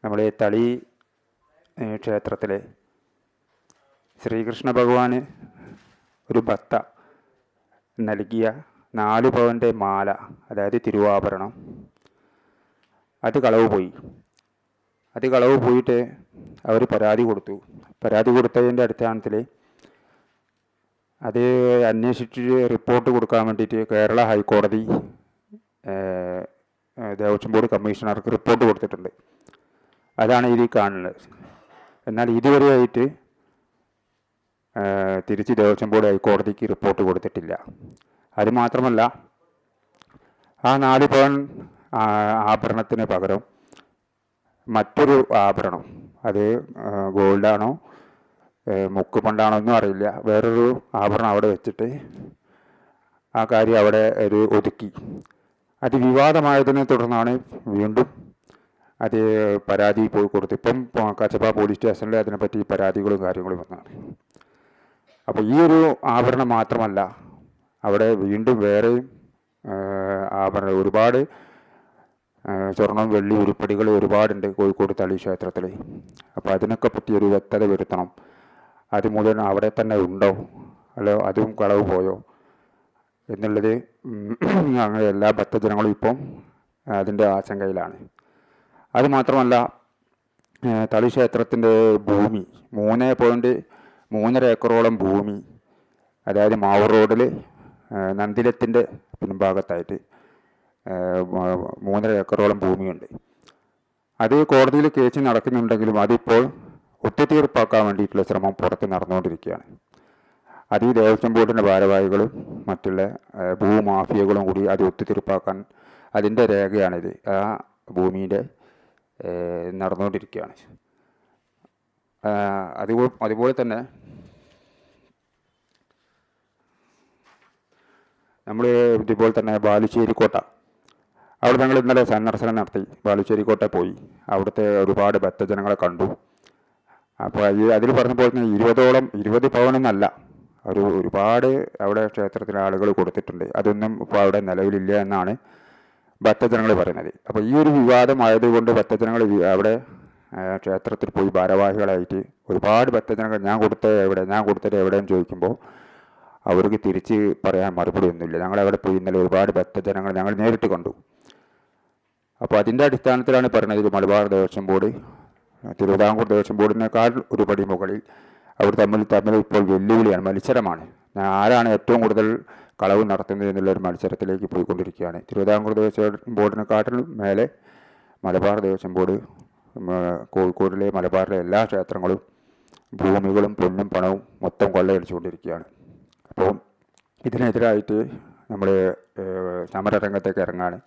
നമ്മൾ തളി ക്ഷേത്രത്തിലെ ശ്രീകൃഷ്ണ ഭഗവാന് ഒരു ഭക്ത നൽകിയ 4 പവൻ്റെ മാല, അതായത് തിരുവാഭരണം, അത് കളവ് പോയിട്ട് അവർ പരാതി കൊടുത്തതിൻ്റെ അടിസ്ഥാനത്തിൽ അത് അന്വേഷിച്ച് റിപ്പോർട്ട് കൊടുക്കാൻ വേണ്ടിയിട്ട് കേരള ഹൈക്കോടതി ദേവസ്വം ബോർഡ് കമ്മീഷണർക്ക് റിപ്പോർട്ട് കൊടുത്തിട്ടുണ്ട്. അതാണ് ഇതിൽ കാണുന്നത്. എന്നാൽ ഇതുവരെയായിട്ട് തിരിച്ച് ദേവസ്വം ബോർഡ് ഹൈക്കോടതിക്ക് റിപ്പോർട്ട് കൊടുത്തിട്ടില്ല. അതുമാത്രമല്ല, ആ 4 പവൻ ആഭരണത്തിന് പകരം മറ്റൊരു ആഭരണം, അത് ഗോൾഡാണോ മുക്കുപണ്ടാണോ ഒന്നും അറിയില്ല, വേറൊരു ആഭരണം അവിടെ വെച്ചിട്ട് ആ കാര്യം അവിടെ ഒരു ഒതുക്കി. അത് വിവാദമായതിനെ തുടർന്നാണ് വീണ്ടും അത് പരാതി പോയി കൊടുത്തു. ഇപ്പം കച്ചപ്പ പോലീസ് സ്റ്റേഷനിൽ അതിനെപ്പറ്റി പരാതികളും കാര്യങ്ങളും വന്നതാണ്. അപ്പോൾ ഈ ഒരു ആഭരണം മാത്രമല്ല, അവിടെ വീണ്ടും വേറെയും ആഭരണം, ഒരുപാട് സ്വർണം വെള്ളി ഉരുപ്പടികൾ ഒരുപാടുണ്ട് കോഴിക്കോട് തളി ക്ഷേത്രത്തിൽ. അപ്പോൾ അതിനൊക്കെ പറ്റി ഒരു വ്യക്തത വരുത്തണം. അത് മുഴുവൻ അവിടെ തന്നെ ഉണ്ടോ, അല്ലോ അതും കളവ് പോയോ എന്നുള്ളത് അങ്ങനെ എല്ലാ ഭക്തജനങ്ങളും ഇപ്പം അതിൻ്റെ ആശങ്കയിലാണ്. അതുമാത്രമല്ല, തളി ക്ഷേത്രത്തിൻ്റെ ഭൂമി 3.3 ഏക്കറോളം ഭൂമി, അതായത് മാവൂർ റോഡിൽ നന്ദിലത്തിൻ്റെ പിൻഭാഗത്തായിട്ട് 3.5 ഏക്കറോളം ഭൂമിയുണ്ട്. അത് കോടതിയിൽ കേസ് നടക്കുന്നുണ്ടെങ്കിലും അതിപ്പോൾ ഒത്തുതീർപ്പാക്കാൻ വേണ്ടിയിട്ടുള്ള ശ്രമം പുറത്ത് നടന്നുകൊണ്ടിരിക്കുകയാണ്. അത് ഈ ദേവസ്വം ബോർഡിൻ്റെ ഭാരവാഹികളും മറ്റുള്ള ഭൂമാഫിയകളും കൂടി അത് ഒത്തുതീർപ്പാക്കാൻ അതിൻ്റെ രേഖയാണിത്. ആ ഭൂമിയുടെ നടന്നുകൊണ്ടിരിക്കുകയാണ്. അതുപോലെ തന്നെ നമ്മൾ ഇതുപോലെ തന്നെ ബാലുശ്ശേരി കോട്ട, അവിടെ ഞങ്ങൾ ഇന്നലെ സന്ദർശനം നടത്തി. ബാലുശ്ശേരി കോട്ട പോയി അവിടുത്തെ ഒരുപാട് ഭക്തജനങ്ങളെ കണ്ടു. അപ്പോൾ അതിൽ പറഞ്ഞപ്പോൾ 20 പവനൊന്നല്ല, ഒരുപാട് അവിടെ ക്ഷേത്രത്തിലെ ആളുകൾ കൊടുത്തിട്ടുണ്ട്. അതൊന്നും ഇപ്പോൾ അവിടെ നിലവിലില്ല എന്നാണ് ഭക്തജനങ്ങൾ പറയുന്നത്. അപ്പോൾ ഈ ഒരു വിവാദമായതുകൊണ്ട് ഭക്തജനങ്ങൾ അവിടെ ക്ഷേത്രത്തിൽ പോയി ഭാരവാഹികളായിട്ട് ഒരുപാട് ഭക്തജനങ്ങൾ ഞാൻ കൊടുത്തത് എവിടെയെന്ന് ചോദിക്കുമ്പോൾ അവർക്ക് തിരിച്ച് പറയാൻ മറുപടി ഒന്നുമില്ല. ഞങ്ങളവിടെ പോയി ഇന്നലെ ഒരുപാട് ഭക്തജനങ്ങൾ ഞങ്ങൾ നേരിട്ട് കണ്ടു. അപ്പോൾ അതിൻ്റെ അടിസ്ഥാനത്തിലാണ് പറയുന്നത് മലബാർ ദേവസ്വം ബോർഡ് തിരുവിതാംകൂർ ദേവസ്വം ബോർഡിനേക്കാൾ ഒരു പടി മുകളിൽ അവർ തമ്മിൽ ഇപ്പോൾ വെല്ലുവിളിയാണ്, മത്സരമാണ്. ആരാണ് ഏറ്റവും കൂടുതൽ കളവ് നടത്തുന്നത് എന്നുള്ളൊരു മത്സരത്തിലേക്ക് പോയിക്കൊണ്ടിരിക്കുകയാണ്. തിരുവിതാംകൂർ ദേവസ്വം ബോർഡിനെക്കാട്ടിലും മേലെ മലബാർ ദേവസ്വം ബോർഡ് കോഴിക്കോടിലെ മലബാറിലെ എല്ലാ ക്ഷേത്രങ്ങളും ഭൂമികളും പൊന്നും പണവും മൊത്തം കൊള്ളയടിച്ചുകൊണ്ടിരിക്കുകയാണ്. അപ്പോൾ ഇതിനെതിരായിട്ട് നമ്മൾ സമരരംഗത്തേക്ക് ഇറങ്ങാണ്.